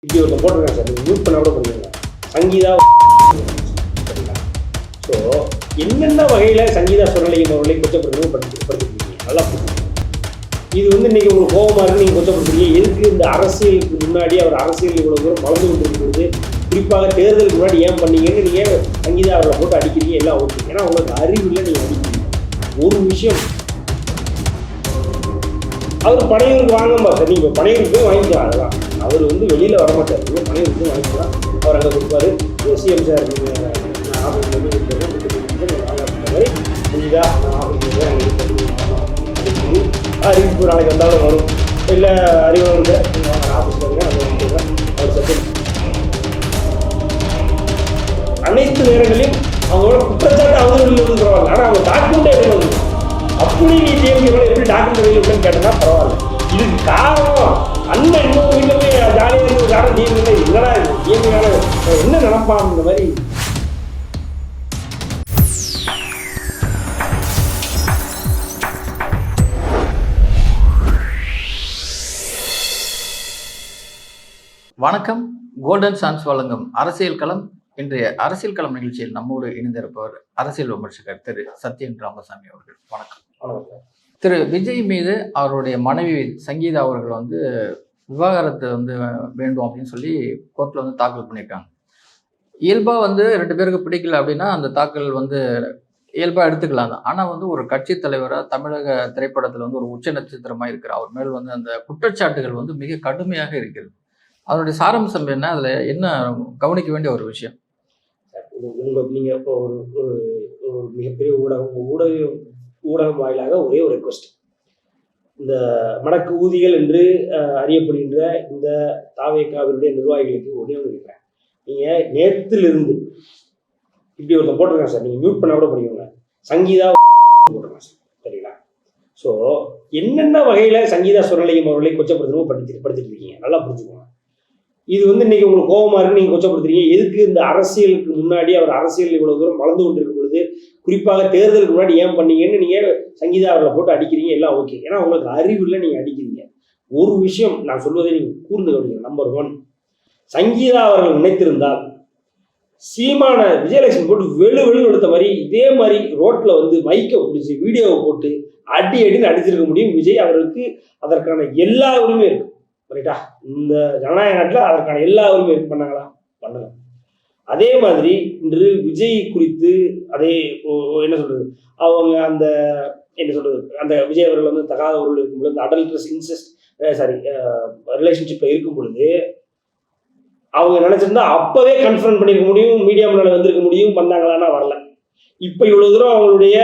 இப்படி ஒருத்தர் போட்டிருக்காங்க சார், நீங்கள் மியூட் பண்ண கூட பண்ணுவீங்க சங்கீதா. சரிங்களா? ஸோ என்னென்ன வகையில் சங்கீதா சுரலையும் அவர்களை கொச்சப்படுத்தணும் படிச்சுருக்கீங்க நல்லா புரிஞ்சுக்கணும். இது வந்து இன்றைக்கி உங்களுக்கு கோபமாக இருக்கு, நீங்கள் கொச்சப்படுத்துறீங்க. எதுக்கு இந்த அரசியலுக்கு முன்னாடி அவர் அரசியல் இவ்வளோ தூரம் வளர்ந்து கொண்டிருக்கிறது, குறிப்பாக தேர்தலுக்கு முன்னாடி ஏன் பண்ணீங்கன்னு நீங்கள் சங்கீதா அவர்களை போட்டு அடிக்கிறீங்க, எல்லாம் ஓகே. ஏன்னா உங்களுக்கு அறிவு இல்லை, நீங்கள் அடிக்கிறீங்க. ஒரு விஷயம், அவர் பனையூருக்கு வாங்கம்பா சார், நீங்கள் இப்போ பனையூருக்கு போய் வாங்கிக்கலாம். அதெல்லாம் அவர் வந்து வெளியில் வரமாட்டார், நீங்கள் பனையூருக்கு போய் வாங்கிக்கலாம். அவர் அங்கே கொடுப்பாரு. சிஎம் சார் நீங்கள் நான் ஆஃபீஸ் வந்து வாங்க மாதிரி புரியுதா, நான் ஆஃபீஸ் போய் அங்கே அறிவிப்பு நாளைக்கு வந்தாலும் வரும். இல்லை அறிவாளர் சார் நீங்கள் வாங்க ஆஃபீஸில் இருங்க, அங்கே வந்துடுறேன் அவர் சத்து. அனைத்து நேரங்களையும் அவங்களோட குற்றச்சாட்டு அவங்களுக்கு வந்து பரவாயில்ல, ஆனால் அவங்க டாக்குமெண்ட்டே எப்படி வந்து அப்படி நீ டிஎம்கே எப்படி டாக்குமெண்ட் வெளியிட்டேன்னு கேட்டனா பரவாயில்ல. இதுக்கு காரணம் அண்ணன் இன்னொரு வீட்டில் போய் ஜாலியாக இருந்த காரணம் டிஎம்கே இல்லைனா டிஎம்கே என்ன நினைப்பான் இந்த மாதிரி. வணக்கம். கோல்டன் சான்ஸ் வழங்கும் அரசியல் களம். இன்றைய அரசியல் களம் நிகழ்ச்சியில் நம்மோடு இணைந்திருப்பவர் அரசியல் விமர்சகர் திரு சத்யன் ராமசாமி அவர்கள். வணக்கம். திரு விஜய் மீது அவருடைய மனைவி சங்கீதா அவர்கள் வந்து விவாகரத்து வந்து வேண்டும் அப்படின்னு சொல்லி கோர்ட்டில் வந்து தாக்கல் பண்ணியிருக்காங்க. இயல்பாக வந்து 2 பேருக்கு பிடிக்கல அப்படின்னா அந்த தாக்கல் வந்து இயல்பாக எடுத்துக்கலாம் தான். ஆனால் வந்து ஒரு கட்சி தலைவராக தமிழக திரைப்படத்தில் வந்து ஒரு உச்ச நட்சத்திரமாக இருக்கிற அவர் மேல் வந்து அந்த குற்றச்சாட்டுகள் வந்து மிக கடுமையாக இருக்கிறது. அதனுடைய சாராம்சம் என்ன, அதில் என்ன கவனிக்க வேண்டிய ஒரு விஷயம்? நீங்கள் இப்போ ஒரு மிகப்பெரிய ஊடகம் வாயிலாக ஒரே ஒரு ரெக்வஸ்ட். இந்த மடக்கு ஊதிகள் என்று அறியப்படுகின்ற இந்த தாவேகாவினுடைய நிர்வாகிகளுக்கு ஒன்றே ஒன்று கேட்குறேன். நீங்கள் நேற்றிலிருந்து இப்படி ஒருத்தர் போட்டிருக்காங்க சார், நீங்கள் மியூட் பண்ண கூட பண்ணிக்கோங்க, சங்கீதா போட்டிருக்காங்க சார். சரிங்களா? ஸோ என்னென்ன வகையில் சங்கீதா சுரலையும் அவர்களை கொச்சப்படுத்தணும் படுத்திட்டு இருக்கீங்க, நல்லா புரிஞ்சுக்கோங்க. இது வந்து இன்னைக்கு உங்களுக்கு கோபமாக இருக்கு, நீங்கள் கொச்சப்படுத்துறீங்க. எதுக்கு இந்த அரசியலுக்கு முன்னாடி அவர் அரசியல் இவ்வளோ தூரம் வளர்ந்து கொண்டிருக்கும் பொழுது, குறிப்பாக தேர்தலுக்கு முன்னாடி ஏன் பண்ணீங்கன்னு நீங்கள் சங்கீதா அவர்களை போட்டு அடிக்கிறீங்க, எல்லாம் ஓகே. ஏன்னா உங்களுக்கு அறிவு இல்லை, நீங்கள் அடிக்கிறீங்க. ஒரு விஷயம் நான் சொல்வதை நீங்கள் கூர்ந்து கவனிங்க. நம்பர் 1, சங்கீதா அவர்கள் நினைத்திருந்தால் சீமான விஜயலட்சுமி போட்டு வெளுன்னு எடுத்த மாதிரி இதே மாதிரி ரோட்டில் வந்து மைக்கை பிடிச்சி வீடியோவை போட்டு அடின்னு அடிச்சிருக்க முடியும். விஜய் அவருக்கு அதற்கான எல்லா உரிமையும் இருக்கு. ரைட்டா? இந்த ஜனநாயக நாட்டில் அதற்கான எல்லா உரிமையும் பண்ணாங்களா? பண்ணல. அதே மாதிரி இன்று விஜய் குறித்து அதே என்ன சொல்றது, அவங்க அந்த என்ன சொல்றது, அந்த விஜய் அவர்கள் வந்து தகாதவர்கள் இருக்கும் பொழுது, அந்த அடல்ட்ரஸ் இன்செஸ்ட் ரிலேஷன்ஷிப்ல இருக்கும் பொழுது அவங்க நினைச்சிருந்தா அப்பவே கன்ஃபர்ம் பண்ணிருக்க முடியும், மீடியா முன்னால வந்திருக்க முடியும். வந்தாங்களான்னா வரல. இப்ப இவ்வளவு தூரம் அவங்களுடைய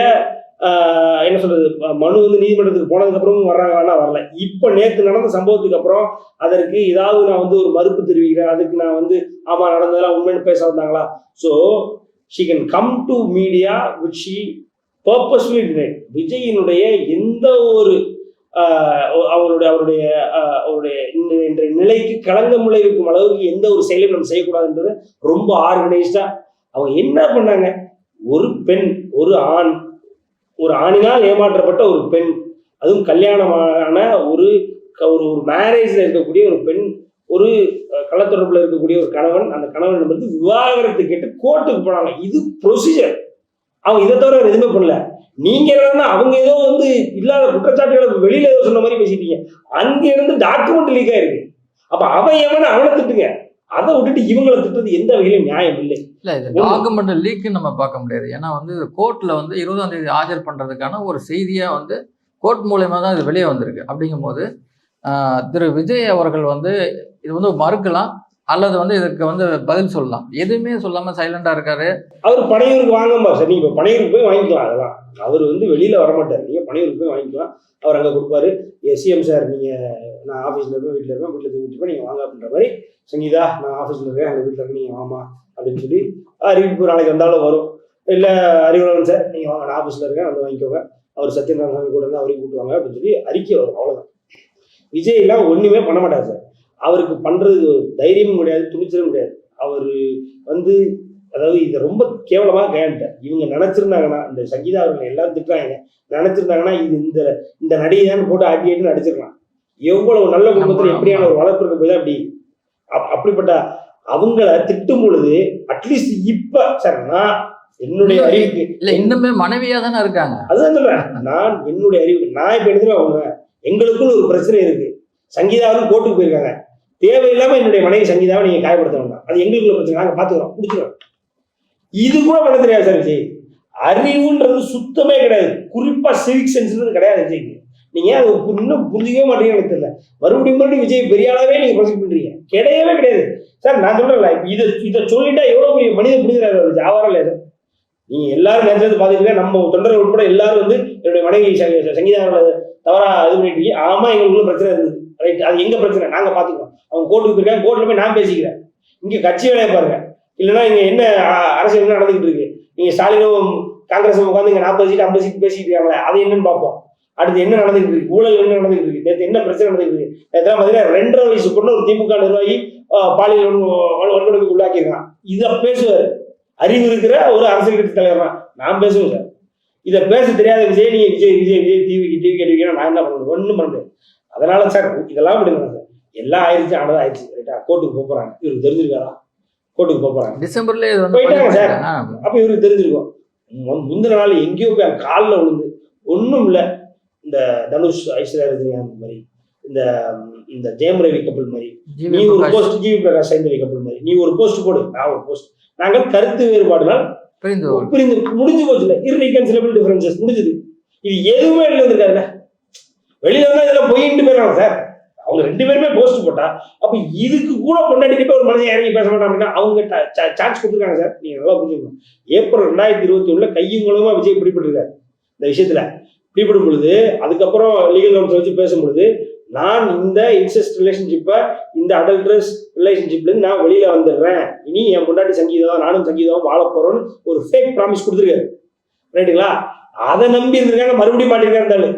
என்ன சொல்றது, மனு வந்து நீதிமன்றத்துக்கு போனதுக்கு அப்புறமும் வர்றாங்கன்னா வரல. இப்ப நேற்று நடந்த சம்பவத்துக்கு அப்புறம் அதற்கு ஏதாவது நான் வந்து ஒரு மறுப்பு தெரிவிக்கிறேன், அதுக்கு நான் வந்து ஆமா நடந்ததெல்லாம் உண்மைன்னு பேச வந்தாங்களா? So she can come to media which she purposefully denied. விஜயினுடைய எந்த ஒரு அவருடைய இன்றைய நிலைக்கு களங்கம் விளைவிக்கும் அளவுக்கு எந்த ஒரு செயலையும் நம்ம செய்யக்கூடாதுன்றது ரொம்ப ஆர்கனைஸ்டா. அவங்க என்ன பண்ணாங்க, ஒரு பெண், ஒரு ஆணினால் ஏமாற்றப்பட்ட ஒரு பெண், அதுவும் கல்யாணமான ஒரு மேரேஜ்ல இருக்கக்கூடிய ஒரு பெண், ஒரு கள்ளத்தொடர்புல இருக்கக்கூடிய ஒரு கணவன், அந்த கணவன் வந்து விவாகரத்து கேட்டு கோர்ட்டுக்கு போனாங்க. இது ப்ரொசீஜர். அவங்க இதை தவிர எதுவுமே பண்ணல. நீங்க என்னன்னா அவங்க ஏதோ வந்து இல்லாத குற்றச்சாட்டுகளை வெளியில ஏதோ சொன்ன மாதிரி பேசிட்டீங்க. அங்க இருந்து டாக்குமெண்ட் லீக் ஆயிருக்கு. அப்ப அவனை திட்டுங்க, அதை விட்டுட்டு இவங்களை திட்டுறது எந்த வகையிலும் நியாயம் இல்லை. இல்ல, இது டாக்குமெண்ட் லீக் நம்ம பார்க்க முடியாது. ஏன்னா வந்து கோர்ட்ல வந்து 20ஆம் தேதி ஆஜர் பண்றதுக்கான ஒரு செய்தியா வந்து கோர்ட் மூலயமா தான் இது வெளியே வந்திருக்கு. அப்படிங்கும் போது திரு விஜய் அவர்கள் வந்து இது வந்து மறுக்கலாம் அல்லது வந்து இதுக்கு வந்து பதில் சொல்லலாம். எதுவுமே சொல்லாம சைலண்டா இருக்காரு. அவர் பனையூருக்கு வாங்கம்பா சார், நீங்க பனையூருக்கு போய் வாங்கிக்கலாம். அதெல்லாம் அவர் வந்து வெளியில வரமாட்டார், நீங்க பனையூருக்கு போய் வாங்கிக்கலாம். அவர் அங்க கொடுப்பாரு. சிஎம் சார் நீங்க நான் ஆஃபீஸ்ல இருப்பேன், வீட்டில் இருப்பேன், வீட்டில் தூங்கிட்டு நீங்க வாங்க அப்படின்ற மாதிரி, சங்கீதா நான் ஆஃபீஸ்ல இருக்கேன், அங்கே வீட்டில் இருக்கேன், நீங்க வாமா அப்படின்னு சொல்லி அறிவிப்பு நாளைக்கு வந்தாலும் வரும். இல்லை அறிவுடன் சார் நீங்கள் வாங்க, நான் ஆஃபீஸில் இருக்கேன், வந்து வாங்கிக்கோங்க, அவர் சத்யன் ராமசாமி கூட இருந்து அவரையும் கூட்டுவாங்க அப்படின்னு சொல்லி அறிக்கை வரும். அவ்வளோதான். விஜய்லாம் ஒன்றுமே பண்ண மாட்டார் சார். அவருக்கு பண்ணுறது தைரியமும் கிடையாது, துணிச்சலும் கிடையாது. அவர் வந்து அதாவது இதை ரொம்ப கேவலமாக கையாண்டார். இவங்க நினச்சிருந்தாங்கன்னா, இந்த சங்கீதா அவர்கள் எல்லாரும் திட்டுறாங்க, நினச்சிருந்தாங்கன்னா இது இந்த நடிகை தான் போட்டு ஆட்டிட்டு நடிச்சிருக்கலாம். எவ்வளவு நல்ல குடும்பத்தில் எப்படியான ஒரு வளர்ப்புக்கு போய் தான் இப்படி அப்படிப்பட்ட அவங்கள திட்டும் பொழுது அட்லீஸ்ட் இப்ப சார் நான் என்னுடைய அறிவுக்கு இல்ல இன்னுமே மனைவியா தானே இருக்காங்க. அதுதான் சொல்றேன். நான் என்னுடைய அறிவு நான் இப்ப எடுத்துட்டு அவங்க எங்களுக்குள்ள ஒரு பிரச்சனை இருக்கு. சங்கீதாவும் கோர்ட்டுக்கு போயிருக்காங்க. தேவையில்லாம என்னுடைய மனைவி சங்கீதாவை நீங்க காயப்படுத்த வேண்டாம். அது எங்களுக்குள்ள பிரச்சனை. நாங்க பாத்துக்கிறோம், முடிச்சுக்கிறோம். இது கூட பண்ண தெரியாது சார் விஜய். அறிவுன்றது சுத்தமே கிடையாது. குறிப்பா சிவிக் சென்ஸ்ன்றது கிடையாது விஜய்க்கு. நீங்க அது இன்னும் புரிஞ்சிக்கவே மாட்டீங்கன்னு எனக்கு தெரியல. மறுபடியும் விஜய் பெரிய ஆளாவே நீங்க ப்ரொசீட் பண்றீங்க. கிடையவே கிடையாது சார். நான் சொல்றேன்ல, இதை சொல்லிட்டா எவ்வளவு பெரிய மனித புரிஞ்சுறாரு ஆவாரம் இல்லையா சார்? நீங்க எல்லாரும் நேரத்தை பாத்துக்கிட்டே நம்ம தொண்டர்கள் உட்பட எல்லாரும் என்னுடைய மனைவி சங்கீதா தவறா இது பண்ணிட்டு ஆமா எங்களுக்குள்ள பிரச்சனை இருந்தது, ரைட், அது எங்க பிரச்சனை நாங்க பாத்துக்கிறோம். அவங்க கோர்ட்டுக்கு போயிருக்காங்க, கோர்ட்ல போய் நான் பேசிக்கிறேன். இங்க கட்சி வேலையை பாருங்க. இல்லைன்னா இங்க என்ன அரசியல் என்ன நடந்துகிட்டு இருக்கு? நீங்க ஸ்டாலினும் காங்கிரஸ் உட்காந்து இங்க 40 சீட் 50 சீட் பேசிட்டு இருக்காங்களே, அது என்னன்னு பார்ப்போம். அடுத்து என்ன நடந்துகிட்டு இருக்கு, ஊழல் என்ன நடந்துகிட்டு இருக்கு, நேற்று என்ன பிரச்சனை நடந்துகிட்டு இருக்கு. நேற்று பாத்தீங்கன்னா 2.5 வயசு பொண்ணு ஒரு திமுக நிர்வாகி பாலியல் வன்கொடுமைக்கு உள்ளாக்கியிருக்கான். இதை பேசுவார் அறிவு இருக்கிற ஒரு அரசியல் கட்சி தலைவர் தான். நான் பேசுவேன் சார். இதை பேச தெரியாத விஜய் நீங்க விஜய் டிவி கேட்டுவிக்கா நான் என்ன பண்ண முடியும்? ஒன்றும் பண்ண முடியாது. அதனால சார் இதெல்லாம் விடுங்க சார். எல்லாம் ஆயிடுச்சு, ஆனதான் ஆயிடுச்சு, ரைட்டா? கோர்ட்டுக்கு போறாங்க. இவருக்கு தெரிஞ்சிருக்காரா? கோர்ட்டுக்கு போறாங்க, டிசம்பர்ல போயிட்டாங்க சார். அப்ப இவருக்கு தெரிஞ்சிருக்கும். முந்தின நாள் எங்கேயோ போய் காலில் விழுந்து ஒன்றும் இல்லை. இந்த தனுஷ் ஐஸ்வர்யா ரஜினிகாந்த் மாதிரி, இந்த ஜெயம் ரவி கப்பல் மாதிரி, நீ ஒரு போஸ்ட் ஜிவி பிரகாஷ் சைந்தவி கப்பல் மாதிரி நீ ஒரு போஸ்ட் போடு, நான் ஒரு போஸ்ட், நாங்கள் கருத்து வேறுபாடுனால் புரிந்து முடிஞ்சு போச்சுல. irreconcilable differences முடிஞ்சது. இது எதுவுமே வெளியில வந்திருக்காருல்ல. வெளியில வந்தா இதெல்லாம் பொய்ட்டு போயிடறாங்க சார். அவங்க 2 பேருமே போஸ்ட் போட்டா அப்ப இதுக்கு கூட கொண்டாடிட்டு ஒரு மனுஷன் இறங்கி பேச மாட்டான் அப்படின்னா அவங்க சான்ஸ் கொடுத்துருக்காங்க சார். நீங்க நல்லா புரிஞ்சுக்கணும். ஏப்ரல் 2021 கையும் மூலமா விஜய் பிடிபட்டிருக்காரு இந்த விஷயத்துல. பிடிபடும் பொழுது அதுக்கப்புறம் லீகல் கவுன்சில் வச்சு பேசும் பொழுது நான் இந்த இன்செஸ்ட் ரிலேஷன்ஷிப்பை, இந்த அடல்ட்ரஸ் ரிலேஷன்ஷிப்ல இருந்து நான் வெளியில வந்துடுறேன், இனி என் முன்னாடி சங்கீதம் நானும் சங்கீதம் வாழ போறோம்னு ஒரு ஃபேக் ப்ராமிஸ் கொடுத்துருக்காரு, ரைட்டுங்களா? அதை நம்பி இருந்திருக்காங்க, மறுபடியும் மாட்டிருக்காரு இருந்தாலும்,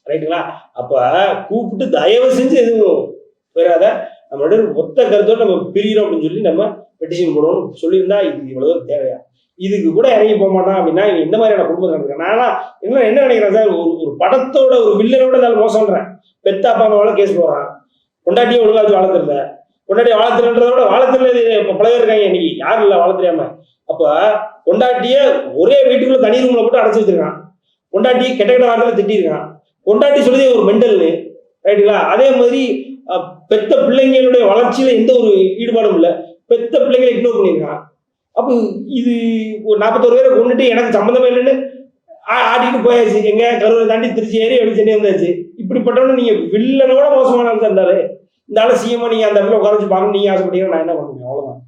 ரைட்டுங்களா? அப்ப கூப்பிட்டு தயவு செஞ்சு எதுவும் பெறாத, நம்மளோட ஒத்த கருத்தோடு நம்ம பிரிகிறோம் அப்படின்னு சொல்லி நம்ம பெட்டிஷன் போடணும்னு சொல்லியிருந்தா இது இவ்வளவு தேவையா? இதுக்கு கூட இறங்கி போக மாட்டான் அப்படின்னா இவன் இந்த மாதிரியான குடும்பத்தை நடக்கிறேன். நானா என்ன நினைக்கிறேன் சார், ஒரு படத்தோட ஒரு வில்லனோட நான் மோசம்ன்றேன். பெத்த அப்பா அம்மாவோட கேஸ் போடுறான், கொண்டாட்டியே ஒழுங்கா வச்சு வளர்த்துருந்த, கொண்டாட்டியை வளர்த்துறன்றதோட வளர்த்துறது இப்ப பல பேர் இருக்காங்க. இன்னைக்கு யாரும் இல்லை வளர்த்துறியாம. அப்ப கொண்டாட்டிய ஒரே வீட்டுக்குள்ள தனி ரூம்ல போட்டு அடைச்சு வச்சிருக்கான், கொண்டாட்டி கெட்ட கெட்ட வார்த்தையில திட்டிருக்கான், கொண்டாட்டி சொல்லி ஒரு மெண்டல்னு, ரைட்டுங்களா? அதே மாதிரி பெத்த பிள்ளைங்களுடைய வளர்ச்சியில எந்த ஒரு ஈடுபாடும் இல்லை, பெத்த பிள்ளைங்களை இக்னோர் பண்ணியிருக்கான். அப்போ இது ஒரு 41 பேரை கொண்டுட்டு எனக்கு சம்மந்தமே இல்லைன்னு ஆடிட்டு போயாச்சு. எங்க கரூரை தாண்டி திருச்சி ஏறி எப்படி சென்னை வந்தாச்சு. இப்படிப்பட்டவனு நீங்க வில்லனோட மோசமான இருந்தாலே இந்த ஆளை சிஎம்மா நீங்க அந்த இடத்துல உட்கார வச்சு பார்க்கணும் நீங்க ஆசைப்பட்டீங்கன்னா நான் என்ன பண்ண முடியும்? அவ்வளவுதான்.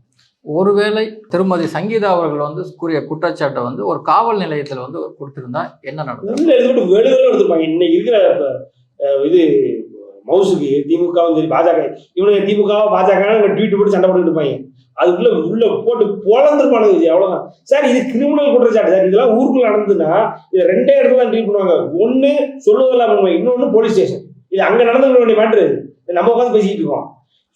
ஒருவேளை திருமதி சங்கீதா அவர்கள் கூறிய குற்றச்சாட்டை ஒரு காவல் நிலையத்தில் கொடுத்திருந்தா என்ன நடக்கும்? எடுத்துட்டு வெளியில எடுத்துப்பாங்க. இன்னைக்கு இருக்கிற இது மவுசுக்கு திமுகவும் சரி பாஜக, இவனுக்கு திமுக பாஜக ட்வீட் போட்டு சண்டை போட்டு இருப்பாங்க. அதுக்குள்ள உள்ள போட்டு பொழந்துருப்பானு விஜய். அவ்வளவுதான் சார். இது கிரிமினல் குற்றச்சாட்டு சார். இதெல்லாம் ஊருக்குள்ள நடந்ததுன்னா இதை 2 இடத்துல தான் ட்ரீட் பண்ணுவாங்க. ஒண்ணு சொல்லுவதெல்லாம் உண்மை, இன்னொன்னு போலீஸ் ஸ்டேஷன். இது அங்க நடந்து வேண்டிய மேட்ரு. நம்ம உட்காந்து பேசிட்டு இருக்கோம்.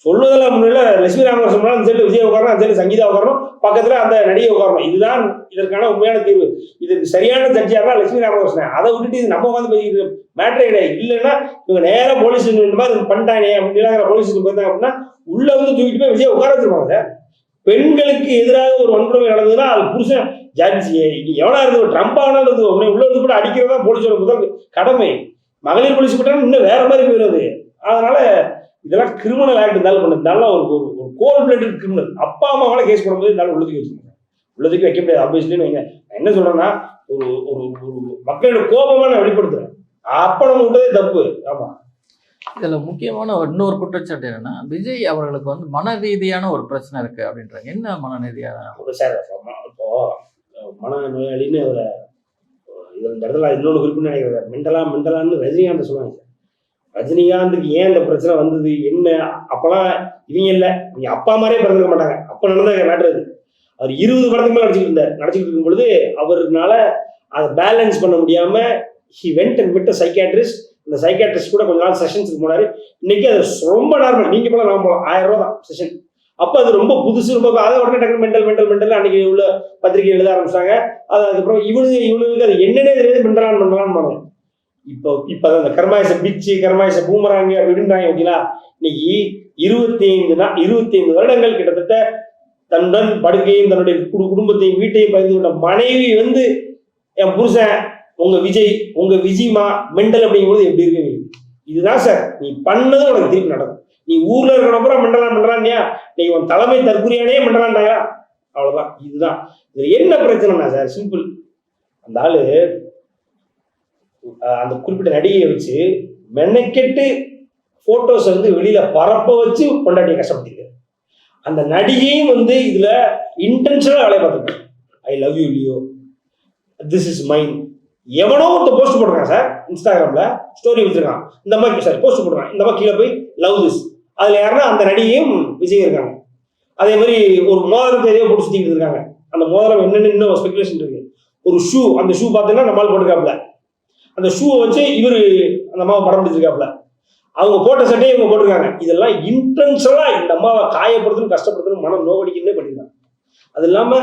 சொல்லுவதெல்லாம் முன்னில லட்சுமி ராமகிருஷ்ணன் அந்த சைடு விஜய் உட்காரணும், அந்த சைடு சங்கீதா உட்காரணும், பக்கத்துல அந்த நடிகை உட்காரணும். இதுதான் இதற்கான உண்மையான தீர்வு. இதுக்கு சரியான ஜட்ஜியா லட்சுமி ராமகிருஷ்ணன். அதை விட்டுட்டு இது நம்ம உட்காந்து பேசிட்டு மேட்ரே கிடையாது. இல்லைன்னா இவங்க நேரம் போலீஸ் இந்த மாதிரி பண்ணிட்டானே அப்படின்னு போலீஸ் போயிருந்தாங்க அப்படின்னா உள்ள தூக்கிட்டு போய் விஜய் உட்கார வச்சிருப்பாங்க சார். பெண்களுக்கு எதிராக ஒரு வன்முறை நடந்ததுன்னா அது புருஷன் ஜட்ஜி எவனா இருந்து ட்ரம்ப் ஆனா இருந்து உள்ள இருந்து கூட அடிக்கிறதா போலீஸோட முதல் கடமை. மகளிர் போலீஸ் போட்டாலும் இன்னும் வேற மாதிரி போயிடுது. அதனால இதெல்லாம் கிரிமினல் ஆக்ட் இருந்தாலும் பண்ணதுனால ஒரு கோல் பிளேட்டட் கிரிமினல். அப்பா அம்மாவால கேஸ் போடும்போது இருந்தாலும் உள்ளதுக்கு வச்சுக்கோங்க. உள்ளதுக்கு வைக்க முடியாது ஆப்வியஸ்லி. வைங்க. நான் என்ன சொல்றேன்னா ஒரு மக்களோட கோபமா நான் வெளிப்படுத்துறேன். அப்ப நம்ம விட்டதே தப்பு. ஆமா. இதுல முக்கியமான இன்னொரு குற்றச்சாட்டு என்னன்னா விஜய் அவர்களுக்கு மன ரீதியான ஒரு பிரச்சனை இருக்கு அப்படின்றாங்க. என்ன மன ரீதியான சார்? இப்போ மனநோயாளின்னு அவரை இந்த இடத்துல இன்னொன்று குறிப்பிட்டு நினைக்கிறேன். மெண்டலான்னு ரஜினிகாந்த் சொல்லுவாங்க. ரஜினிகாந்துக்கு ஏன் இந்த பிரச்சனை வந்தது என்ன? அப்பெல்லாம் இவங்க இல்லை, நீங்க அப்பா மாதிரியே பிறந்திருக்க மாட்டாங்க. அப்ப நடந்த மேட்டர். அவர் 20 படத்துக்கு மேலே நடிச்சுக்கிட்டு இருக்கும் பொழுது அவருனால அதை பேலன்ஸ் பண்ண முடியாம he went and met a psychiatrist. இந்த சைக்காட்ரிஸ்ட் கூட கொஞ்ச நாள் செஷன்ஸுக்கு போனாரு. இன்னைக்கு அது ரொம்ப நார்மல். நீங்க போல நான் போகலாம் 1000 ரூபா தான் செஷன். அப்ப அது ரொம்ப புதுசு, ரொம்ப அதை உடனே டக்கு மெண்டல் அன்னைக்கு உள்ள பத்திரிகை எழுத ஆரம்பிச்சாங்க. அதுக்கப்புறம் இவனுக்கு அது என்னன்னே தெரியாது, பண்ணலான்னு பாருங்க. இப்போ அந்த கர்மாயச பிச்சு கர்மாயச பூமராங்க அப்படின்றாங்க. ஓகேங்களா? இன்னைக்கு 25 வருடங்கள் கிட்டத்தட்ட தன்னுடன் படுக்கையும் தன்னுடைய குடும்பத்தையும் வீட்டையும் பகிர்ந்து கொண்ட மனைவி வந்து என் புருஷன் உங்க விஜிமா மெண்டல் அப்படிங்கும்போது எப்படி இருக்கு? இதுதான் சார் நீ பண்ணது உனக்கு திருப்பி நடக்கும். நீ ஊர்ல இருக்கிற மெண்டலான்யா, நீ உன் தலைமை தற்குறியானே மெண்டலான்டாயா, அவ்வளவுதான். இதுதான் இது. என்ன பிரச்சனைனா சார், சிம்பிள். அந்த ஆளு அந்த குறிப்பிட்ட நடிகையை வச்சு மெனக்கெட்டு போட்டோஸ் வந்து வெளியில பரப்ப வச்சு கொண்டாடிய கஷ்டப்பட்டிருக்காரு. அந்த நடிகையும் வந்து இதுல இன்டென்ஷனலா வேலையை பார்த்துருக்காங்க. I love you Leo, this is mine. எவனோ ஒருத்த போஸ்ட் போட்டிருக்கான் சார், இன்ஸ்டாகிராம்ல ஸ்டோரி வச்சிருக்கான், இந்த மாதிரி சார் போஸ்ட் போடுறான், இந்த மாதிரி கீழே போய் லவ் திஸ். அதுல யாருன்னா அந்த நடிகையும் விஜய் இருக்காங்க. அதே மாதிரி ஒரு மோதிரத்தை எதையோ போட்டு சுத்திக்கிட்டு இருக்காங்க. அந்த மோதிரம் என்னன்னு இன்னும் ஸ்பெகுலேஷன் இருக்கு. ஒரு ஷூ, அந்த ஷூ பார்த்தீங்கன்னா நம்மளால் போட்டுருக்காப்புல, அந்த ஷூவை வச்சு இவரு அந்த அம்மாவை படம் பிடிச்சிருக்காப்புல, அவங்க போட்ட சட்டையை இவங்க போட்டிருக்காங்க. இதெல்லாம் இன்டென்ஷனலா இந்த அம்மாவை காயப்படுத்தணும், கஷ்டப்படுத்தணும், மனம் நோக்கடிக்கிறதே பண்ணிருக்காங்க. அது இல்லாம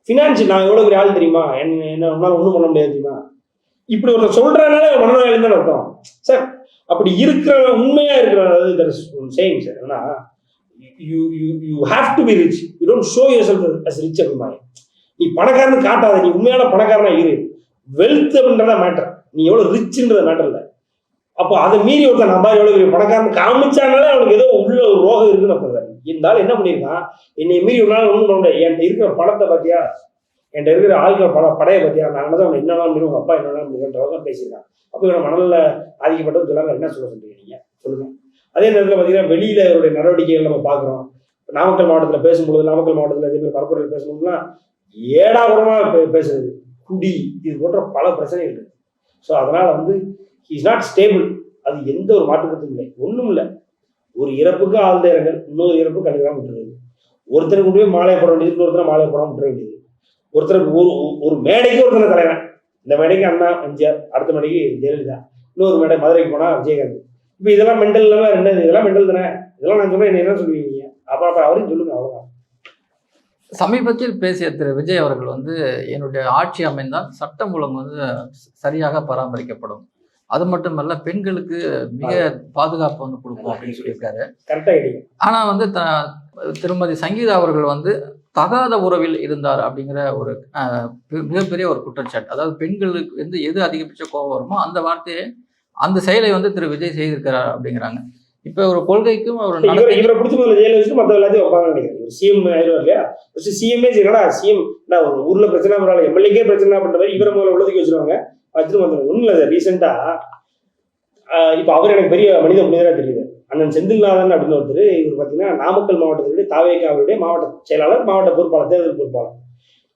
பினான்சியல், நான் எவ்வளவு பெரிய ஆள் தெரியுமா, என்ன ஒண்ணும் பண்ண முடியாது தெரியுமா, இப்படி ஒருத்தர் சொல்றதுனால மனநோயாளி தான் அர்த்தம் சார். அப்படி இருக்கிற உண்மையா இருக்கிற சேயிங் சார், ஏன்னா you have to be rich, you don't show yourself as rich அப்படிமா. நீ பணக்காரன்னு காட்டாத, நீ உண்மையான பணக்காரனா இரு. வெல்த் அப்படின்றத மேட்டர், நீ எவ்வளவு ரிச்ன்றத மேட்டர் இல்லை. அப்போ அதை மீறி ஒருத்தர் நம்ம எவ்வளவு பெரிய பணக்காரன் காமிச்சானாலே அவனுக்கு ஏதோ உள்ள ஒரு ரோகம் இருக்குன்னு அர்த்தம். இருந்தாலும் என்ன பண்ணியிருக்கான், என்னை மீறி ஒரு நாள் ஒன்றும் பண்ண முடியாது. என்கிட்ட இருக்கிற பணத்தை பார்த்தியா, என்கிட்ட இருக்கிற ஆட்கள் படையை பார்த்தியா, நான் தான் அவனை என்னெல்லாம் முடியும், உங்க அப்பா என்னெல்லாம் முடியும்ன்றவங்க பேசியிருக்கான். அப்போ இவனை மணலில் ஆதிக்கப்பட்டது சொல்லாம என்ன சொல்றீங்க நீங்க சொல்லுங்க. அதே நேரத்தில் பார்த்தீங்கன்னா வெளியில இவருடைய நடவடிக்கைகள் நம்ம பார்க்குறோம். நாமக்கல் மாவட்டத்தில் பேசும்பொழுது, நாமக்கல் மாவட்டத்தில் அதே மாதிரி பரப்புரையில் பேசும்போதுலாம் ஏடாகுடமா பேசுறது, குடி, இது போன்ற பல பிரச்சனை இருக்கு. ஸோ அதனால வந்து இஸ் நாட் ஸ்டேபிள். அது எந்த ஒரு மாற்றத்துக்கும் இல்லை, ஒன்றும் இல்லை. ஒரு இறப்புக்கு ஆழ்ந்த இரங்கல், இன்னொரு இறப்பு கண்டுக்காம விட்டுறது. ஒருத்தருக்கு கொண்டு போய் மாலை போட வேண்டியது, ஒருத்தர் மாலை போடாம விட்டுற வேண்டியது. ஒருத்தருக்கு ஒரு மேடைக்கு ஒருத்தனை தலைவன், இந்த மேடைக்கு அண்ணா எம்ஜிஆர், அடுத்த மேடைக்கு ஜெயலலிதா, இன்னொரு மேடை மதுரைக்கு போனா விஜயகாந்த். இப்போ இதெல்லாம் மெண்டல் இல்லாம என்னது, இதெல்லாம் மெண்டல் தானே. இதெல்லாம் நான் சொன்னா என்ன சொல்லுவீங்க? அப்ப அவரையும் சொல்லுங்க, அவ்வளவுதான். சமீபத்தில் பேசிய திரு விஜய் அவர்கள் வந்து என்னுடைய ஆட்சி அமைந்தால் சட்டம் ஒழுங்கு வந்து சரியாக பராமரிக்கப்படும், அது மட்டுமல்ல பெண்களுக்கு மிக பாதுகாப்பு வந்து கொடுப்போம் அப்படின்னு சொல்லியிருக்காரு. கரெக்டா ஐடியா. ஆனா வந்து திருமதி சங்கீதா அவர்கள் வந்து தகாத உறவில் இருந்தார் அப்படிங்கிற ஒரு மிகப்பெரிய ஒரு குற்றச்சாட்டு. அதாவது பெண்களுக்கு வந்து எது அதிகபட்ச கோபம் வருமோ அந்த வார்த்தையை, அந்த செயலை வந்து திரு விஜய் செய்திருக்கிறார் அப்படிங்கிறாங்க. இப்ப ஒரு கொள்கைக்கும் இவரை பிடிச்சி முதல்ல ஜெயில வச்சுட்டு மற்ற எல்லாத்தையும் வைப்பாங்க நினைக்கிறேன். சிஎம் ஆயிடுவார் இல்லையா, சிஎம்ஏ என்னடா சிஎம் ஒரு ஊர்ல பிரச்சனை பரவாயில்ல, எம்எல்ஏக்கே பிரச்சனை பண்ற மாதிரி இவரை முதல்ல உள்ளதுக்கு வச்சிருவாங்க, வச்சுட்டு வந்துடும். ஒன்றும் இல்லை சார், ரீசெண்டா இப்போ அவர் எனக்கு பெரிய மனித புனிதரா தெரியுது. அண்ணன் செந்தில்நாதன் அப்படின்னு ஒருத்தர், இவர் பார்த்தீங்கன்னா நாமக்கல் மாவட்டத்தினுடைய தாவேகாவுடைய மாவட்ட செயலாளர், மாவட்ட பொறுப்பாளர், தேர்தல் பொறுப்பாளர்.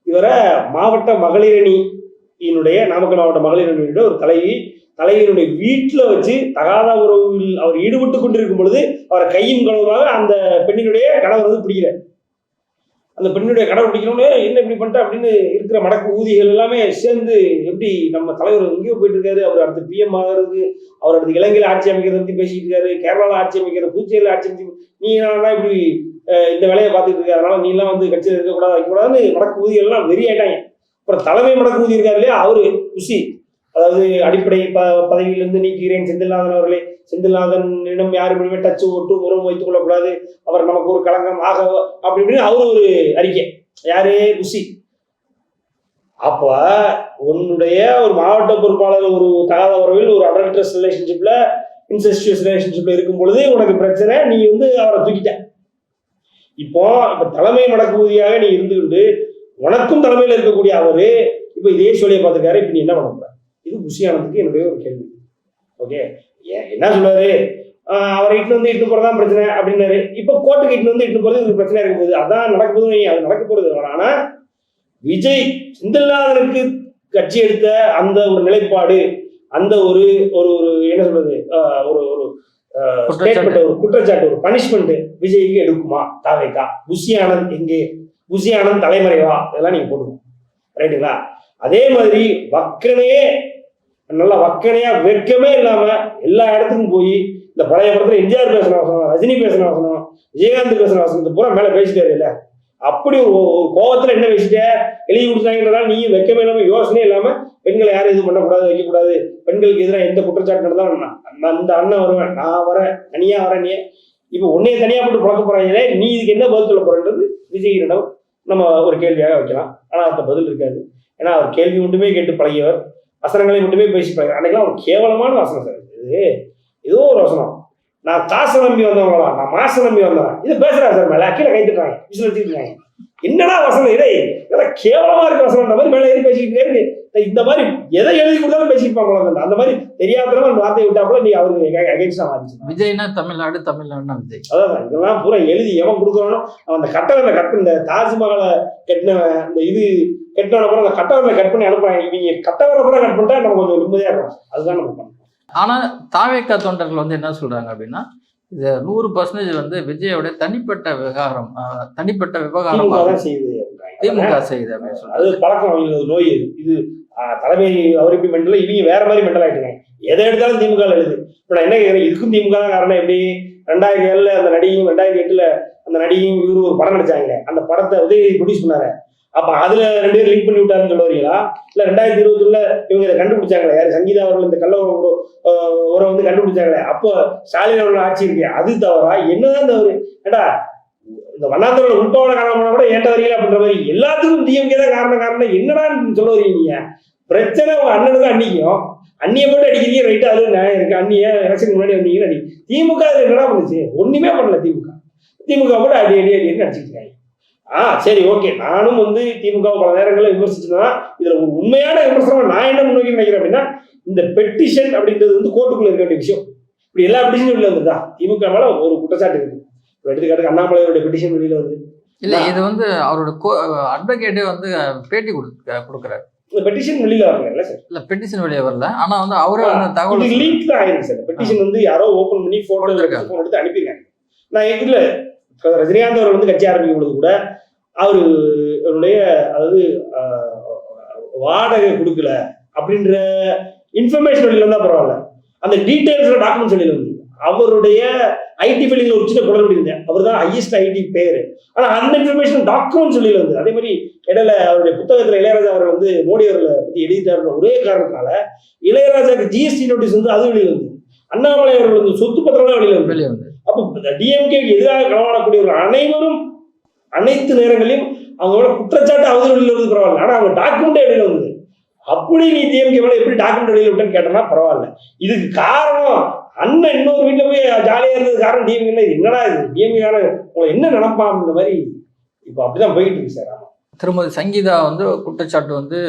இவரை மாவட்ட மகளிரணியினுடைய, நாமக்கல் மாவட்ட மகளிரணியுடைய ஒரு தலைவியினுடைய வீட்டில் வச்சு தகாத உறவில் அவர் ஈடுபட்டு கொண்டிருக்கும் பொழுது அவரை கையும் களவுமாக அந்த பெண்ணினுடைய கணவர் வந்து பிடிக்கிறார். அந்த பெண்ணுடைய கணவர் பிடிக்கணும்னு என்ன இப்படி பண்ணிட்டா அப்படின்னு இருக்கிற மடக்கு ஊதிகள் எல்லாமே சேர்ந்து, எப்படி நம்ம தலைவர் எங்கேயோ போயிட்டு இருக்காரு, அவர் அடுத்து பிஎம் ஆகிறது, அவர் அடுத்து இலங்கையில் ஆட்சி அமைக்கிறத பற்றி பேசிட்டு இருக்காரு, கேரளாவில் ஆட்சி அமைக்கிறது, புதுச்சேரியில் ஆட்சி அமைச்சு, நீ என்னன்னா இப்படி இந்த வேலையை பார்த்துட்டு இருக்க, அதனால நீ எல்லாம் வந்து கட்சியில் இருக்கக்கூடாது வைக்கக்கூடாதுன்னு மடக்கு ஊதிகள் எல்லாம் வெறி ஆயிட்டாங்க. அப்புறம் தலைமை மடக்கு ஊதி இருக்காரு இல்லையா, அவரு குஷி, அதாவது அடிப்படை பதவியிலிருந்து நீக்கிறேன் செந்தில்நாதன் அவர்களே, செந்தில்நாதனிடம் யாருமே டச்சு ஓட்டு உறவு வைத்துக் கொள்ளக்கூடாது, அவர் நமக்கு ஒரு களங்கம் ஆக அப்படி இப்படின்னு அவரு ஒரு அறிக்கை. யாரு? குஷி. அப்ப உன்னுடைய ஒரு மாவட்ட பொறுப்பாளர் ஒரு தகாத உறவில், ஒரு அடல்ட்ரஸ் ரிலேஷன்ஷிப்ல, இன்செஸ்டியஸ் ரிலேஷன்ஷிப்ல இருக்கும் பொழுது உனக்கு பிரச்சனை, நீ வந்து அவரை தூக்கிட்ட. இப்போ தலைமை மடக்கு ஊதியாக நீ இருந்துகிட்டு உனக்கும் தலைமையில இருக்கக்கூடிய அவரு இப்ப இதே சொல்லியை பார்த்துக்காரு, இப்ப நீ என்ன பண்ண போற? இது குஷியானதுக்கு என்னுடைய ஒரு கேள்வி. ஓகே, என்ன சொல்றாரு, அவரை இட்டு வந்து இட்டு போறதான் பிரச்சனை அப்படின்னாரு. இப்ப கோர்ட்டுக்கு இட்டு வந்து இட்டு போறது பிரச்சனை இருக்க போகுது, அதான் நடக்க போகுது, அது நடக்க போறது. ஆனா விஜய் செந்தில்நாதனுக்கு கட்சி எடுத்த அந்த ஒரு நிலைப்பாடு, அந்த ஒரு ஒரு என்ன சொல்றது, ஒரு ஒரு ஸ்டேட்மெண்ட், ஒரு குற்றச்சாட்டு, ஒரு பனிஷ்மெண்ட் விஜய்க்கு எடுக்குமா தாவேகா? புஷி ஆனந்த் எங்கே, புஷி ஆனந்த் தலைமறைவா, இதெல்லாம் நீங்க போட்டுக்கணும், ரைட்டுங்களா? அதே மாதிரி வக்கனையே நல்லா வக்கனையா வெட்கமே இல்லாம எல்லா இடத்துக்கும் போய் இந்த பழைய படத்துல எம்ஜிஆர் பேசின வசனம், ரஜினி பேசின வசனம், விஜயகாந்த் பேசின வசனத்தை பூரா மேல பேசிட்டாரு இல்ல. அப்படி ஒரு கோபத்துல என்ன பேசிட்ட, எழுதி கொடுத்தாங்கன்றதால நீயும் வெட்கமே இல்லாம யோசனையே இல்லாம பெண்களை யாரும் இது பண்ணக்கூடாது, வைக்கக்கூடாது, பெண்களுக்கு எதிராக எந்த குற்றச்சாட்டு நடந்தாலும் அந்த அண்ணன் வருவேன், நான் வரேன், தனியா வரேன், நீ இப்போ உன்னைய தனியா போட்டு பழக்க போறாங்களே, நீ இதுக்கு என்ன பதில் சொல்ல போறன்றது விஜயிடம் நம்ம ஒரு கேள்வியாக வைக்கலாம். ஆனா அதுக்கு பதில் இருக்காது. ஏன்னா அவர் கேள்வி மட்டுமே கேட்டு பழகியவர், வசனங்களை மட்டுமே பேசி பழகியவர். அன்னைக்கெல்லாம் ஒரு கேவலமான வசனம் சார். இது ஏதோ ஒரு வசனம், நான் காசை நம்பி வந்தவங்களா, நான் மாசம் நம்பி வந்தவன், இது பேசுறாங்க சார். மேல கீழே கைத்துட்டாங்க, விசில் வச்சுருக்காங்க. என்னடா வசனம் இதே, இதெல்லாம் கேவலமா இருக்கு வசனம். மாதிரி மேல ஏறி பேசிக்கிட்டே இருக்கு. இந்த மாதிரி எதை எழுதி கொடுத்தாலும் பேசியிருப்பாங்க. அந்த மாதிரி தெரியாதவங்க அந்த வார்த்தையை விட்டா கூட நீ அவருக்கு அகைன்ஸ்டா மாறிச்சு. விஜய்னா தமிழ்நாடு, தமிழ்நாடுனா விஜய். அதான் இதெல்லாம் பூரா எழுதி எவன் கொடுக்கணும். அந்த கட்டணத்தை கட் பண்ணி, இந்த தாஜ்மஹாலை கட்டினவன், இந்த இது கட்டினவன கூட அந்த கட்டணத்தை கட் பண்ணி அனுப்புறாங்க. இவங்க கட்டணத்தை கூட கட் பண்ணிட்டா நம்ம கொஞ்சம் நிம்மதியா இருக்கும். அதுதான் நம்ம பண்ணணும். ஆனா தாவேகா தொண்டர்கள் வந்து என்ன சொல்றாங்க அப்படின்னா, இது 100% வந்து விஜயோட தனிப்பட்ட விவகாரம் தான் செய்யுது. திமுக செய்யுது அப்படின்னு சொல்றாங்க. அது பழக்கம், அவங்களுக்கு நோய். இது தலைமை அவர் இப்படி மெண்டல், இவங்க வேற மாதிரி மெண்டல் ஆயிட்டுங்க. எதை எடுத்தாலும் திமுக எழுது. இப்ப நான் என்ன கேட்கிறேன், இதுக்கும் திமுக தான் காரணம். எப்படி 2007 அந்த நடிகையும் 2008 அந்த நடிகையும் இவரு ஒரு படம் நடிச்சாங்களே, அந்த படத்தை உதயநிதி ப்ரொடியூஸ் பண்ணாரு. அப்ப அதுல 2 பேரும் லிங்க் பண்ணி விட்டாருன்னு சொல்ல வரீங்களா? இல்ல 2020 இவங்க இதை கண்டுபிடிச்சாங்களே, யாரு சங்கீதா அவர்கள் இந்த கள்ள உறவை வந்து கண்டுபிடிச்சாங்களே, அப்போ ஸ்டாலின் அவர்கள் ஆட்சி இருக்கு, அது தவறா? என்னதான் தவறு? ஏடா இந்த வண்ணாத்தோட உள்பாவோட காரணம் கூட ஏட்ட வரீங்களா அப்படின்ற மாதிரி எல்லாத்துக்கும் டிஎம்கே தான் காரணம். என்னடா சொல்ல வரீங்க நீங்க? பிரச்சனை உங்க அண்ணனுக்கும் அன்னிக்கும், அண்ணியை போட்டு அடிக்கிறீங்க, ரைட்டா? அது நியாயம் இருக்கு. அண்ணிய எலெக்ஷன் முன்னாடி வந்தீங்கன்னு அடி. திமுக என்னடா பண்ணுச்சு? ஒண்ணுமே பண்ணல. திமுக கூட அடின்னு அடிச்சுட்டு இருக்காங்க. சரி, ஓகே. நானும் வந்து திமுக பல நேரங்களில் விமர்சிச்சுன்னா, இதுல ஒரு உண்மையான விமர்சனம் நான் என்ன முன்னோக்கி நினைக்கிறேன் அப்படின்னா, இந்த பெட்டிஷன் அப்படின்றது வந்து கோர்ட்டுக்குள்ள இருக்க வேண்டிய விஷயம். இப்படி எல்லா பெட்டிஷனும் வெளில வந்துதா? திமுக மேல ஒரு குற்றச்சாட்டு இருக்கு. எடுத்துக்காட்டுக்கு அண்ணாமலையோட பெட்டிஷன் வெளியில வந்து இல்ல, இது வந்து அவரோட அட்வொகேட்டே வந்து பேட்டி கொடுக்குறாரு. இந்த பெட்டிஷன் வெளியில வரல சார். இல்ல, பெட்டிஷன் வெளியே வரல. ஆனா வந்து அவரே அந்த தகவல் லீக் தான் ஆயிருக்கு சார். பெட்டிஷன் வந்து யாரோ ஓபன் பண்ணி போட்டோ எடுத்து அனுப்பியிருக்காங்க. நான் இதுல ரஜினிகாந்த் அவர் வந்து கட்சி ஆரம்பிக்கும் பொழுது கூட அவருடைய அதாவது வாடகை கொடுக்கல அப்படின்ற இன்ஃபர்மேஷன் வெளியில வந்தா பரவாயில்ல, அந்த டீடைல்ஸ் டாக்குமெண்ட்ஸ் வெளியில வந்து அவருடைய ஐடி ஃபீல்டில் ஒரு சின்ன குளறுபடி இருந்தேன். அவர் தான் ஹையஸ்ட் ஐடி பேரு. ஆனா அந்த இன்ஃபர்மேஷன் டாக்குமெண்ட் சொல்லி வந்து அதே மாதிரி இடையில அவருடைய புத்தகத்துல இளையராஜா அவர் வந்து மோடி அவர்களை பத்தி எழுதிட்டாருன்ற ஒரே காரணத்தினால இளையராஜாக்கு ஜிஎஸ்டி நோட்டீஸ் வந்து அது வெளியில வந்து, அண்ணாமலை அவர்கள் வந்து சொத்து பத்திரம் வெளியில வந்து. அப்போ டிஎம்கே எதிராக களமாடக்கூடியவர்கள் அனைவரும் அனைத்து நேரங்களிலும் அவங்களோட குற்றச்சாட்டு அவதூறு வெளியில வந்து பரவாயில்ல, ஆனா அவங்க டாக்குமெண்ட் வெளியில வந்தது. அப்படி நீ டிஎம்கே மேல எப்படி டாக்குமெண்ட் வெளியில விட்டேன்னு கேட்டனா பரவாயில்ல. இதுக்கு காரணம் அண்ணன் இன்னொரு வீட்டுல போய் ஜாலியா இருந்தது காரணம் டிஎம்கே. என்னடா இது டிஎம்கே உங்களை என்ன நினைப்பான் இந்த மாதிரி இப்போ அப்படிதான் போயிட்டு இருக்கு சார். ஆமா, திருமதி சங்கீதா வந்து குற்றச்சாட்டு வந்து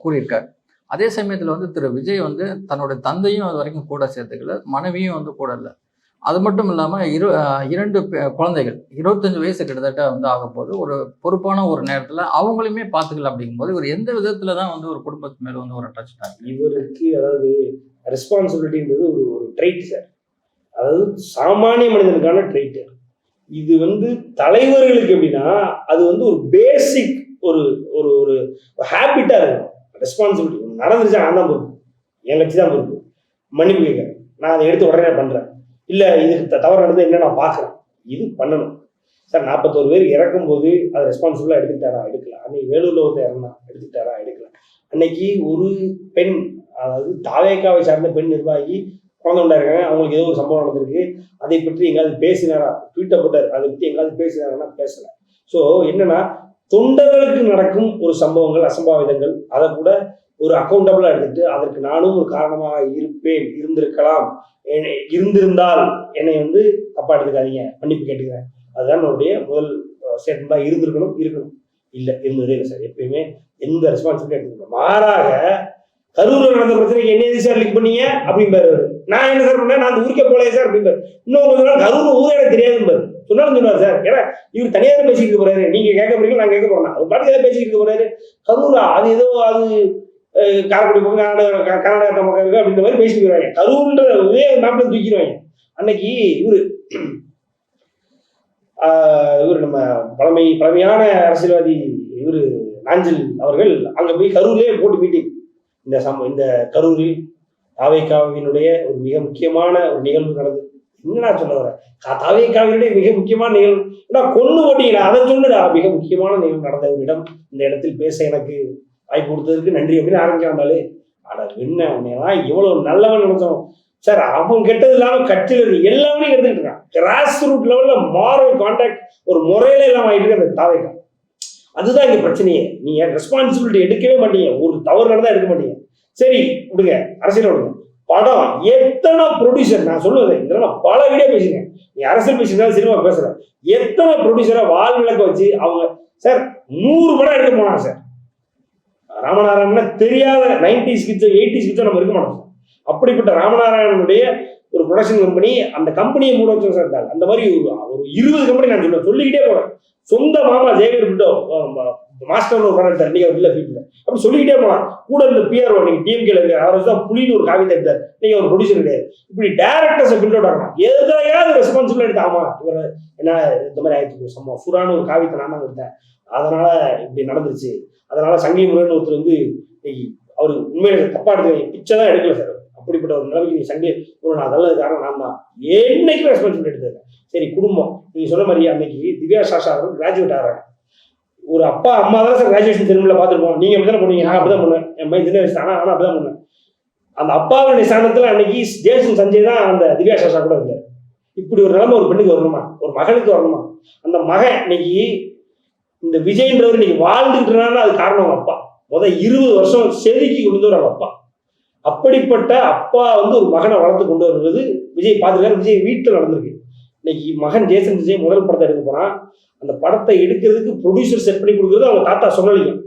கூறியிருக்காரு. அதே சமயத்துல வந்து திரு விஜய் வந்து தன்னோட தந்தையும் அது வரைக்கும் கூட சேர்த்துக்கல, மனைவியும் வந்து கூட இல்லை. அது மட்டும் இல்லாம 2 குழந்தைகள் 25 வயசு கிட்டத்தட்ட வந்து ஆக போது, ஒரு பொறுப்பான ஒரு நேரத்துல அவங்களையுமே பார்த்துக்கல. அப்படிங்கும்போது இவர் எந்த விதத்துலதான் வந்து ஒரு குடும்பத்து மேல வந்து ஒரு டச் இவருக்கு அதாவது ரெஸ்பான்சிபிலிட்டின்றது ஒரு ட்ரைட் சார். அதாவது சாமானிய மனிதனுக்கான ட்ரைட். இது வந்து தலைவர்களுக்கு எப்படின்னா அது வந்து ஒரு பேசிக் ஒரு ஒரு ஒரு ஹேபிட்டா இருக்கும். ரெஸ்பான்சிபிலிட்டி நடந்துருச்சா நான் தான் பொறுப்பு, என் கட்சி தான் பொறுப்பு, மன்னிப்பு கேட்கறேன், நான் அதை எடுத்து உடனே பண்றேன், இல்ல இதுக்கு தவறு நடந்தது என்ன நான் பாக்குறேன், இது பண்ணணும் சார். 41 பேர் இறக்கும் போது அதை ரெஸ்பான்சிபிளா எடுத்துக்கிட்டாரா? எடுக்கலாம். அன்னைக்கு வேலூர்ல வந்து இறந்தா எடுத்துக்கிட்டாரா? எடுக்கலாம். அன்னைக்கு ஒரு பெண், அதாவது தாவேக்காவை சார்ந்த பெண் நிர்வாகி குழந்தை உண்டாயிருக்காங்க, அவங்களுக்கு ஏதோ ஒரு சம்பவம் நடந்திருக்கு, அதை பற்றி எங்காவது பேசினாரா? ட்வீட்டை போட்டார், அதை பற்றி எங்காவது பேசினாருன்னா பேசல. ஸோ என்னன்னா தொண்டர்களுக்கு நடக்கும் ஒரு சம்பவங்கள், அசம்பாவிதங்கள், அதை கூட ஒரு அக்கௌண்டபிளா எடுத்துட்டு அதற்கு நானும் ஒரு காரணமாக இருந்திருக்கலாம், இருந்திருந்தால் என்னை வந்து தப்பா எடுத்துக்காதீங்க, மன்னிப்பு கேட்டுக்கிறேன், அதுதான் என்னுடைய முதல் ஸ்டேட்மெண்டா இருக்கணும். இல்லை, இருந்ததே இல்லை சார். எப்பயுமே எந்த ரெஸ்பான்சிபிலிட்டி எடுத்துக்கணும். மாறாக கரூர்ல நடந்த பிரச்சனைக்கு என்ன எது சார் லிங்க் பண்ணீங்க அப்படிம்பாரு. நான் என்ன சார் பண்ணேன், நான் அந்த ஊருக்கே போலையே சார் அப்படிம்பாரு. இன்னும் கொஞ்ச நாள் கரூர் ஊரே எனக்கு தெரியாதும்பாரு. சொன்னாலும் சொல்லுவார் சார். ஏன்னா இவர் தனியாக பேசிக்கிட்டு போறாரு, நீங்க கேட்க போறீங்க, நான் கேட்க போறேன், அவர் பாட்டு ஏதாவது பேசிக்கிட்டு போறாரு. கரூரா அது ஏதோ அது காரைக்குடி போங்க, கர்நாடகா மக்கள் இருக்கு அப்படின்ற மாதிரி பேசிட்டு போயிருவாங்க. கரூர்ன்ற ஒரே மேப்ல தூக்கிடுவாங்க. அன்னைக்கு இவரு நம்ம பழமையான அரசியல்வாதி இவரு நாஞ்சில் அவர்கள் அங்க போய் கரூர்லயே போட்டு மீட்டிங். இந்த கரூரில் தாவேக்காவினுடைய ஒரு மிக முக்கியமான ஒரு நிகழ்வு நடந்தது. என்னடா சொல்ல வர, தாவேக்காவினுடைய மிக முக்கியமான நிகழ்வு கொண்டு போட்டீங்களா? அதை சொல்லுடா. மிக முக்கியமான நிகழ்வு நடந்த ஒரு இடம், இந்த இடத்தில் பேச எனக்கு வாய்ப்பு கொடுத்ததுக்கு நன்றி அப்படின்னு ஆரம்பிக்க வந்தாலே, ஆனா என்ன இவ்வளவு நல்லவன் நினைச்சோம். சார் அவன் கெட்டது இல்லாம கட்சியில் இருக்கு எல்லாமே எடுத்துக்கிட்டு இருக்கான். கிராஸ் ரூட் லெவல்ல மாரல் கான்டாக்ட் ஒரு முறையில இல்லாம ஆயிட்டு இருக்கு அந்த தாவைக்கா. அதுதான் இங்க பிரச்சனையே. நீங்க ரெஸ்பான்சிபிலிட்டி எடுக்கவே மாட்டீங்க, ஒரு தவறு நடந்தா எடுக்க மாட்டீங்க. சரி விடுங்க, அரசியல் விடுங்க. படம் எத்தனை ப்ரொடியூசர், நான் சொல்லுவது இதெல்லாம் நான் பல வீடியோ பேசுறேன், நீ அரசியல் பேசுறதா சினிமா பேசுறேன், எத்தனை ப்ரொடியூசரை வால் விளக்க வச்சு அவங்க சார் 100 படம் எடுக்க போனாங்க சார். ராமநாராயணன் தெரியாத 90s கிட்ஸ் 80s கிட்ஸ் நம்ம இருக்க மாட்டோம். அப்படிப்பட்ட ராமநாராயணனுடைய ஒரு ப்ரொடக்ஷன் கம்பெனி, அந்த கம்பெனியை மூட வச்சு சார் இருந்தாங்க. அந்த மாதிரி ஒரு 20 கம்பெனி நான் சொல்லிக்கிட்டே போறேன். சொந்த மாமா ஜெயவீர் பிட்டோ மாஸ்டர் ஒரு படம் எடுத்தார், நீங்க இல்ல ஃபீல்ட்ல அப்படி சொல்லிக்கிட்டே போலாம். கூட இந்த பிஆர்ஓ நீங்க டிஎம்கேல இருக்க அவரை தான் புலின்னு ஒரு காவியத்தை எடுத்தார், நீங்க ஒரு ப்ரொடியூசர் கிடையாது. இப்படி டேரக்டர்ஸை பில்ட் அவுட் ஆகலாம். எதையாவது ரெஸ்பான்சிபிள் எடுத்து ஆமா இவர் என்ன இந்த மாதிரி ஆயிடுச்சு, சம்மா ஃபுரான ஒரு காவியத்தை நான் தான் கொடுத்தேன், அதனால இப்படி நடந்துருச்சு, அதனால சங்கி முருகன் ஒருத்தர் வந்து அவர் உண்மையில தப்பா எடுத்து பிச்சை தான் எடுக்கல சார். அப்படிப்பட்ட ஒரு நிலைமைக்கு நீ சங்கி முருகன் அதெல்லாம் காரணம் நான் தான் என்னைக்கு ரெஸ்பான்சிபிலிட்டி எடுத்தேன். சரி குடும்பம், நீங்க சொன்ன மாதிரி அன்னைக்கு திவ்யா சாஷா அவர்கள் கிராஜுவேட் ஆகிறாங்க. ஒரு அப்பா அம்மா தான் சார் கிராஜுவேஷன் செரிமனில பார்த்துருப்போம். நீங்க அப்படிதான் பண்ணுவீங்க, நான் அப்படிதான் பண்ணேன், என் பையன் சின்ன வயசு ஆனால் அப்படிதான் பண்ணேன். அந்த அப்பாவுடைய ஸ்தானத்துல அன்னைக்கு ஜேசன் சஞ்சய் தான் அந்த திவ்யா சாஷா கூட இருந்தார். இப்படி ஒரு நிலைமை ஒரு பெண்ணுக்கு வரணுமா, ஒரு மகனுக்கு வரணுமா? அந்த மகன் இன்னைக்கு இந்த விஜய்ன்றவர் இன்னைக்கு வாழ்ந்துட்டுனா அது காரணம் அவங்க அப்பா. 20 வருஷம் செதுக்கி கொண்டு வர அவங்க அப்பா. அப்படிப்பட்ட அப்பா வந்து ஒரு மகனை வளர்த்து கொண்டு வருவது விஜய் பார்த்துருக்காரு. விஜய் வீட்டில் நடந்திருக்கு. இன்னைக்கு மகன் ஜேசன் விஜய் முதல் படத்தை எடுக்க போனா, அந்த படத்தை எடுக்கிறதுக்கு ப்ரொடியூசர் செட் பண்ணி கொடுக்குறது அவங்க தாத்தா சொன்னலிங்கம்.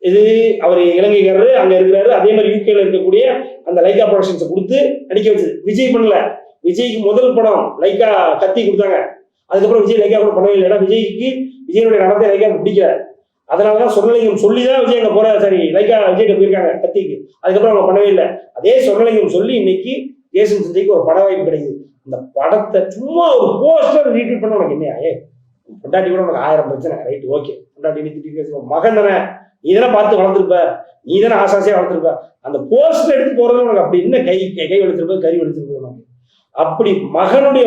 இது அவர் இலங்கைக்காரரு, அங்க இருக்கிறாரு. அதே மாதிரி யூகேல இருக்கக்கூடிய அந்த லைகா ப்ரொடக்ஷன்ஸை கொடுத்து நடிக்க வச்சது. விஜய் பண்ணல. விஜய்க்கு முதல் படம் லைகா கத்தி கொடுத்தாங்க. அதுக்கப்புறம் விஜய் லைகா கூட பண்ணவே இல்லை. விஜய்க்கு விஜயனுடைய நடத்தை லைகா பிடிக்கல. அதனாலதான் சொர்ணலிங்கம் சொல்லிதான் விஜய் அங்க போற, சரி லைகா விஜய்கிட்ட போயிருக்காங்க கத்திக்கு. அதுக்கப்புறம் அவங்க பண்ணவே இல்லை. அதே சொர்ணலிங்கம் சொல்லி இன்னைக்கு ஜேசன் சஞ்சய்க்கு ஒரு பட வாய்ப்பு கிடைக்குது. இந்த படத்தை சும்மா ஒரு போஸ்டர் ரீட்வீட் பண்ண உனக்கு என்ன, பொண்டாட்டி கூட உனக்கு 1000 பிரச்சனை, ரைட் ஓகே, பொண்டாட்டி நீ மகன் தானே, நீ தானே பார்த்து வளர்ந்துருப்ப, நீ தானே ஆசாசியா வளர்த்துருப்ப, அந்த போஸ்டர் எடுத்து போறது உனக்கு அப்படி என்ன கை வெளுத்திருப்ப, கறி வெளுத்திருப்ப. அப்படி மகனுடைய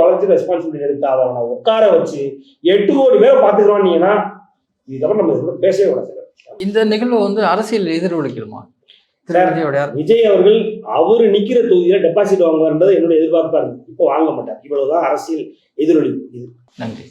வளர்ச்சி ரெஸ்பான்சிபிலிட்டி எடுக்காதவனை உட்கார வச்சு 8 கோடி பேரை பார்த்துக்கிறோம்னீங்கன்னா இதுக்கப்புறம் நம்ம பேசவே கூடாது. இந்த நிகழ்வு வந்து அரசியல் எதிரொலிக்கணுமா? விஜய் அவர்கள் அவரு நிக்கிற தொகுதியில டெபாசிட் வாங்குவார்ன்றது என்னுடைய எதிர்பார்ப்பா இருக்கு. இப்போ வாங்க மாட்டார். இவ்வளவுதான் அரசியல் எதிரொலிப்பு. நன்றி.